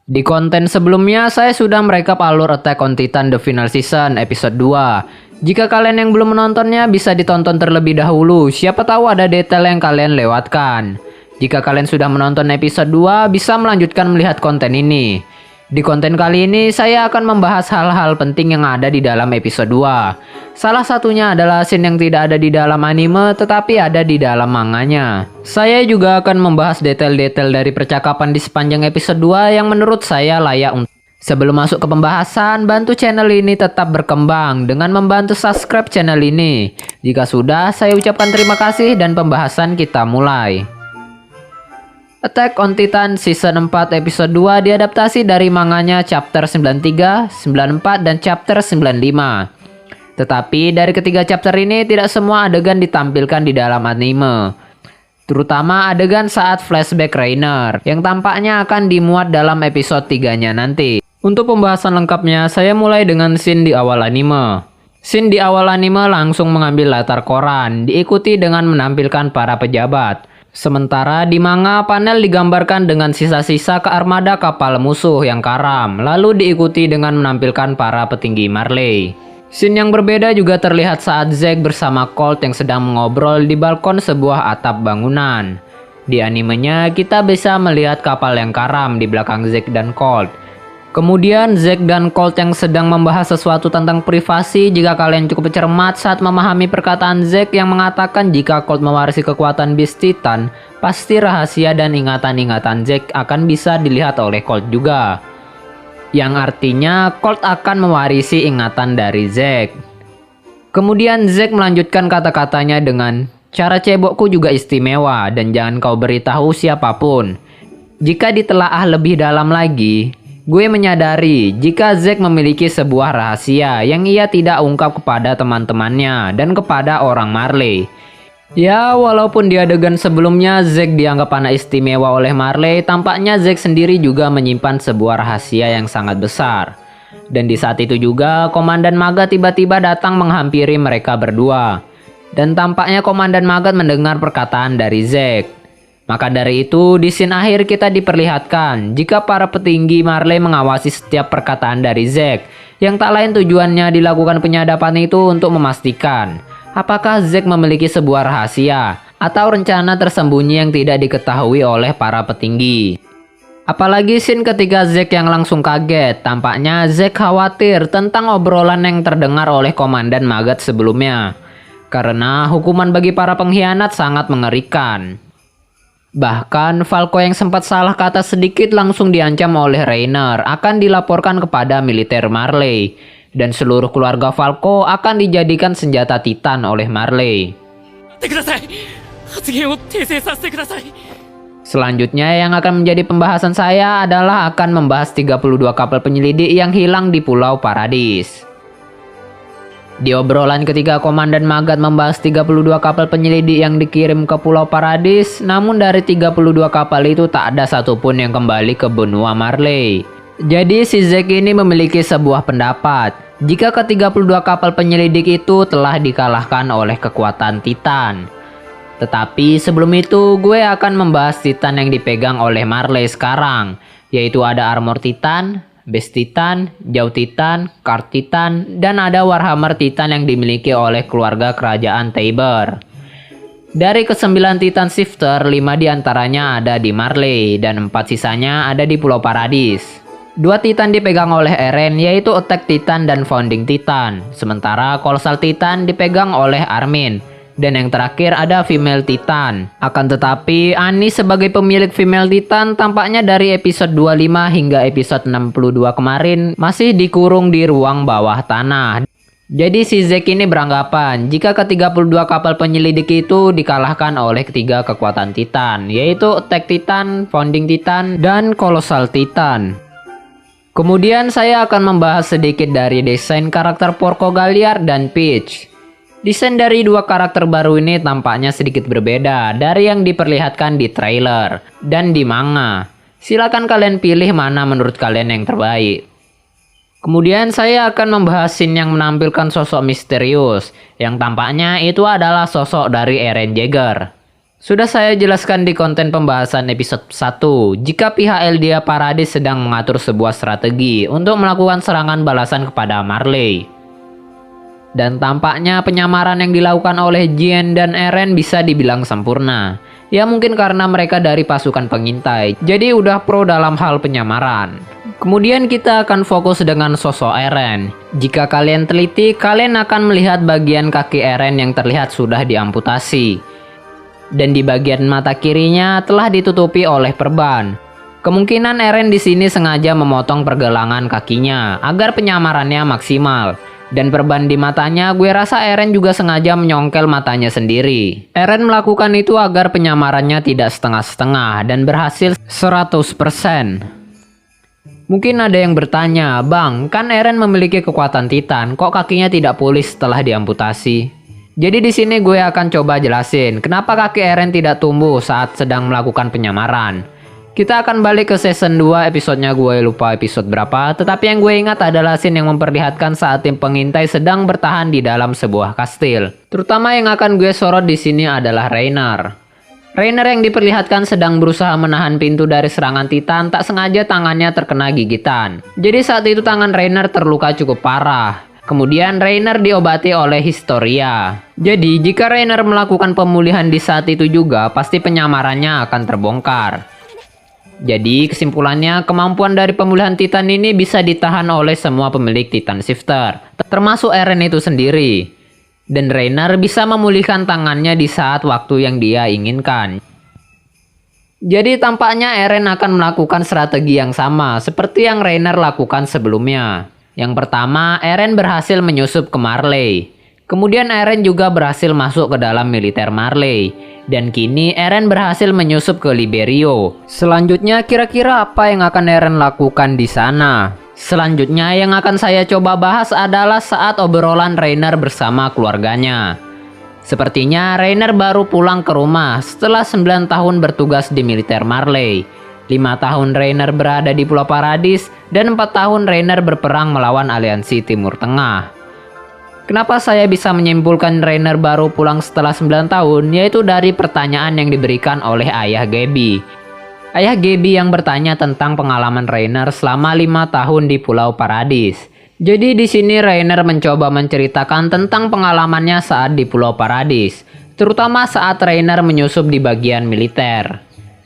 Di konten sebelumnya, saya sudah merekap alur Attack on Titan The Final Season episode 2. Jika kalian yang belum menontonnya, bisa ditonton terlebih dahulu. Siapa tahu ada detail yang kalian lewatkan. Jika kalian sudah menonton episode 2, bisa melanjutkan melihat konten ini. Di konten kali ini, saya akan membahas hal-hal penting yang ada di dalam episode 2. Salah satunya adalah scene yang tidak ada di dalam anime, tetapi ada di dalam manganya. Saya juga akan membahas detail-detail dari percakapan di sepanjang episode 2 yang menurut saya layak untuk. Sebelum masuk ke pembahasan, bantu channel ini tetap berkembang dengan membantu subscribe channel ini. Jika sudah, saya ucapkan terima kasih dan pembahasan kita mulai. Attack on Titan Season 4 episode 2 diadaptasi dari manganya chapter 93, 94, dan chapter 95. Tetapi dari ketiga chapter ini tidak semua adegan ditampilkan di dalam anime. Terutama adegan saat flashback Reiner yang tampaknya akan dimuat dalam episode 3-nya nanti. Untuk pembahasan lengkapnya, saya mulai dengan scene di awal anime. Scene di awal anime langsung mengambil latar koran, diikuti dengan menampilkan para pejabat. Sementara di manga, panel digambarkan dengan sisa-sisa ke armada kapal musuh yang karam, lalu diikuti dengan menampilkan para petinggi Marley. Scene yang berbeda juga terlihat saat Zack bersama Colt yang sedang mengobrol di balkon sebuah atap bangunan. Di animenya, kita bisa melihat kapal yang karam di belakang Zack dan Colt. Kemudian Zack dan Colt yang sedang membahas sesuatu tentang privasi. Jika kalian cukup cermat saat memahami perkataan Zack yang mengatakan jika Colt mewarisi kekuatan Beast Titan, pasti rahasia dan ingatan-ingatan Zack akan bisa dilihat oleh Colt juga. Yang artinya Colt akan mewarisi ingatan dari Zack. Kemudian Zack melanjutkan kata-katanya dengan, "Cara cebokku juga istimewa dan jangan kau beritahu siapapun." Jika ditelaah lebih dalam lagi, gue menyadari jika Zack memiliki sebuah rahasia yang ia tidak ungkap kepada teman-temannya dan kepada orang Marley. Ya, walaupun di adegan sebelumnya Zack dianggap anak istimewa oleh Marley, tampaknya Zack sendiri juga menyimpan sebuah rahasia yang sangat besar. Dan di saat itu juga, Komandan Magat tiba-tiba datang menghampiri mereka berdua. Dan tampaknya Komandan Magat mendengar perkataan dari Zack. Maka dari itu, di scene akhir kita diperlihatkan jika para petinggi Marley mengawasi setiap perkataan dari Zack, yang tak lain tujuannya dilakukan penyadapan itu untuk memastikan apakah Zack memiliki sebuah rahasia atau rencana tersembunyi yang tidak diketahui oleh para petinggi. Apalagi scene ketika Zack yang langsung kaget, tampaknya Zack khawatir tentang obrolan yang terdengar oleh Komandan Magat sebelumnya, karena hukuman bagi para pengkhianat sangat mengerikan. Bahkan Falco yang sempat salah kata sedikit langsung diancam oleh Reiner akan dilaporkan kepada militer Marley, dan seluruh keluarga Falco akan dijadikan senjata Titan oleh Marley. Selanjutnya yang akan menjadi pembahasan saya adalah akan membahas 32 kapal penyelidik yang hilang di Pulau Paradis. Di obrolan ketiga, Komandan Magat membahas 32 kapal penyelidik yang dikirim ke Pulau Paradis, namun dari 32 kapal itu tak ada satupun yang kembali ke benua Marley. Jadi si Zack ini memiliki sebuah pendapat, jika ke-32 kapal penyelidik itu telah dikalahkan oleh kekuatan Titan. Tetapi sebelum itu, gue akan membahas Titan yang dipegang oleh Marley sekarang, yaitu ada Armor Titan, Beast Titan, Jaw Titan, Card Titan, dan ada Warhammer Titan yang dimiliki oleh keluarga kerajaan Tiber. Dari ke-9 Titan Shifter, 5 diantaranya ada di Marley, dan 4 sisanya ada di Pulau Paradis. 2 Titan dipegang oleh Eren, yaitu Attack Titan dan Founding Titan, sementara Colossal Titan dipegang oleh Armin. Dan yang terakhir ada Female Titan. Akan tetapi, Annie sebagai pemilik Female Titan tampaknya dari episode 25 hingga episode 62 kemarin masih dikurung di ruang bawah tanah. Jadi si Zack ini beranggapan jika ke-32 kapal penyelidik itu dikalahkan oleh ketiga kekuatan Titan, yaitu Attack Titan, Founding Titan, dan Colossal Titan. Kemudian saya akan membahas sedikit dari desain karakter Porco Galliard dan Peach. Desain dari dua karakter baru ini tampaknya sedikit berbeda dari yang diperlihatkan di trailer dan di manga. Silakan kalian pilih mana menurut kalian yang terbaik. Kemudian saya akan membahas scene yang menampilkan sosok misterius, yang tampaknya itu adalah sosok dari Eren Jaeger. Sudah saya jelaskan di konten pembahasan episode 1, jika pihak Eldia Paradis sedang mengatur sebuah strategi untuk melakukan serangan balasan kepada Marley. Dan tampaknya penyamaran yang dilakukan oleh Jean dan Eren bisa dibilang sempurna. Ya mungkin karena mereka dari pasukan pengintai, jadi udah pro dalam hal penyamaran. Kemudian kita akan fokus dengan sosok Eren. Jika kalian teliti, kalian akan melihat bagian kaki Eren yang terlihat sudah diamputasi. Dan di bagian mata kirinya telah ditutupi oleh perban. Kemungkinan Eren di sini sengaja memotong pergelangan kakinya agar penyamarannya maksimal. Dan perban di matanya, gue rasa Eren juga sengaja menyongkel matanya sendiri. Eren melakukan itu agar penyamarannya tidak setengah-setengah dan berhasil 100%. Mungkin ada yang bertanya, "Bang, kan Eren memiliki kekuatan Titan, kok kakinya tidak pulih setelah diamputasi?" Jadi di sini gue akan coba jelasin kenapa kaki Eren tidak tumbuh saat sedang melakukan penyamaran. Kita akan balik ke season 2 episodenya, gue lupa episode berapa, tetapi yang gue ingat adalah scene yang memperlihatkan saat tim pengintai sedang bertahan di dalam sebuah kastil. Terutama yang akan gue sorot di sini adalah Reiner. Reiner yang diperlihatkan sedang berusaha menahan pintu dari serangan Titan, tak sengaja tangannya terkena gigitan. Jadi saat itu tangan Reiner terluka cukup parah. Kemudian Reiner diobati oleh Historia. Jadi jika Reiner melakukan pemulihan di saat itu juga, pasti penyamarannya akan terbongkar. Jadi kesimpulannya, kemampuan dari pemulihan Titan ini bisa ditahan oleh semua pemilik Titan Shifter, termasuk Eren itu sendiri. Dan Reiner bisa memulihkan tangannya di saat waktu yang dia inginkan. Jadi tampaknya Eren akan melakukan strategi yang sama seperti yang Reiner lakukan sebelumnya. Yang pertama, Eren berhasil menyusup ke Marley. Kemudian Eren juga berhasil masuk ke dalam militer Marley. Dan kini Eren berhasil menyusup ke Liberio. Selanjutnya kira-kira apa yang akan Eren lakukan di sana? Selanjutnya yang akan saya coba bahas adalah saat obrolan Reiner bersama keluarganya. Sepertinya Reiner baru pulang ke rumah setelah 9 tahun bertugas di militer Marley. 5 tahun Reiner berada di Pulau Paradis, dan 4 tahun Reiner berperang melawan aliansi Timur Tengah. Kenapa saya bisa menyimpulkan Reiner baru pulang setelah 9 tahun? Yaitu dari pertanyaan yang diberikan oleh ayah Gaby. Ayah Gaby yang bertanya tentang pengalaman Reiner selama 5 tahun di Pulau Paradis. Jadi di sini Reiner mencoba menceritakan tentang pengalamannya saat di Pulau Paradis, terutama saat Reiner menyusup di bagian militer.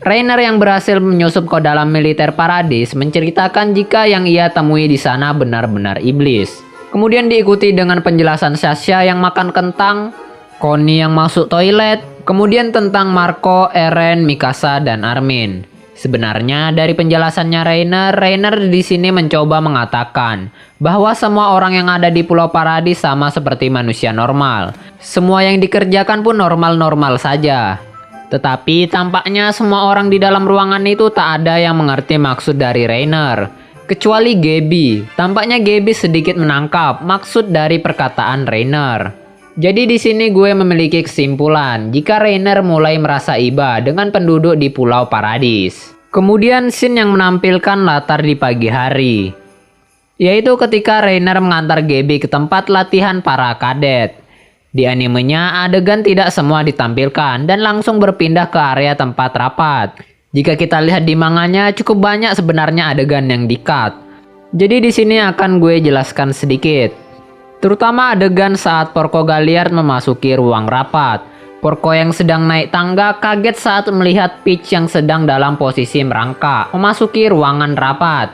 Reiner yang berhasil menyusup ke dalam militer Paradis menceritakan jika yang ia temui di sana benar-benar iblis. Kemudian diikuti dengan penjelasan Sasha yang makan kentang, Connie yang masuk toilet, kemudian tentang Marco, Eren, Mikasa, dan Armin. Sebenarnya dari penjelasannya Reiner di sini mencoba mengatakan bahwa semua orang yang ada di Pulau Paradis sama seperti manusia normal. Semua yang dikerjakan pun normal-normal saja. Tetapi tampaknya semua orang di dalam ruangan itu tak ada yang mengerti maksud dari Reiner. Kecuali Gaby. Tampaknya Gaby sedikit menangkap maksud dari perkataan Reiner. Jadi di sini gue memiliki kesimpulan jika Reiner mulai merasa iba dengan penduduk di Pulau Paradis. Kemudian scene yang menampilkan latar di pagi hari. Yaitu ketika Reiner mengantar Gaby ke tempat latihan para kadet. Di animenya, adegan tidak semua ditampilkan dan langsung berpindah ke area tempat rapat. Jika kita lihat di manganya, cukup banyak sebenarnya adegan yang di-cut. Jadi di sini akan gue jelaskan sedikit. Terutama adegan saat Porco Galliard memasuki ruang rapat. Porco yang sedang naik tangga kaget saat melihat Peach yang sedang dalam posisi merangkak memasuki ruangan rapat.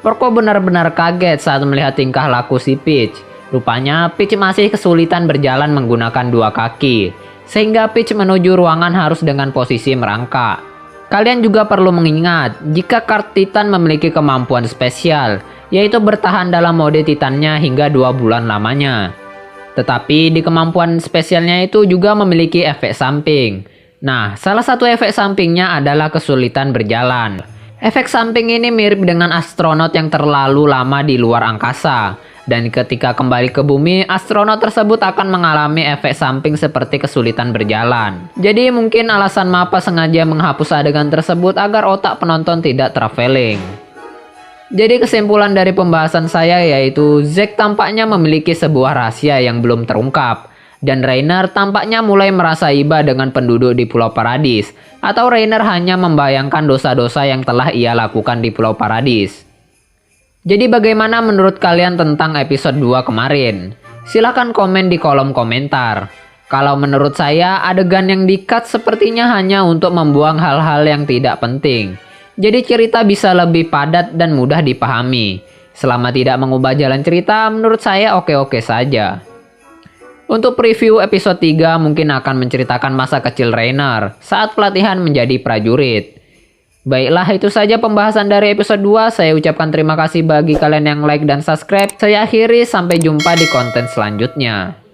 Porco benar-benar kaget saat melihat tingkah laku si Peach. Rupanya Peach masih kesulitan berjalan menggunakan 2 kaki, sehingga Peach menuju ruangan harus dengan posisi merangkak. Kalian juga perlu mengingat, jika kart Titan memiliki kemampuan spesial, yaitu bertahan dalam mode Titannya hingga 2 bulan lamanya. Tetapi di kemampuan spesialnya itu juga memiliki efek samping. Nah, salah satu efek sampingnya adalah kesulitan berjalan. Efek samping ini mirip dengan astronot yang terlalu lama di luar angkasa. Dan ketika kembali ke bumi, astronot tersebut akan mengalami efek samping seperti kesulitan berjalan. Jadi mungkin alasan MAPPA sengaja menghapus adegan tersebut agar otak penonton tidak traveling. Jadi kesimpulan dari pembahasan saya yaitu Zack tampaknya memiliki sebuah rahasia yang belum terungkap. Dan Reiner tampaknya mulai merasa iba dengan penduduk di Pulau Paradis. Atau Reiner hanya membayangkan dosa-dosa yang telah ia lakukan di Pulau Paradis. Jadi bagaimana menurut kalian tentang episode 2 kemarin? Silahkan komen di kolom komentar. Kalau menurut saya, adegan yang di-cut sepertinya hanya untuk membuang hal-hal yang tidak penting. Jadi cerita bisa lebih padat dan mudah dipahami. Selama tidak mengubah jalan cerita, menurut saya oke-oke saja. Untuk preview episode 3 mungkin akan menceritakan masa kecil Reiner saat pelatihan menjadi prajurit. Baiklah, itu saja pembahasan dari episode 2. Saya ucapkan terima kasih bagi kalian yang like dan subscribe. Saya akhiri, sampai jumpa di konten selanjutnya.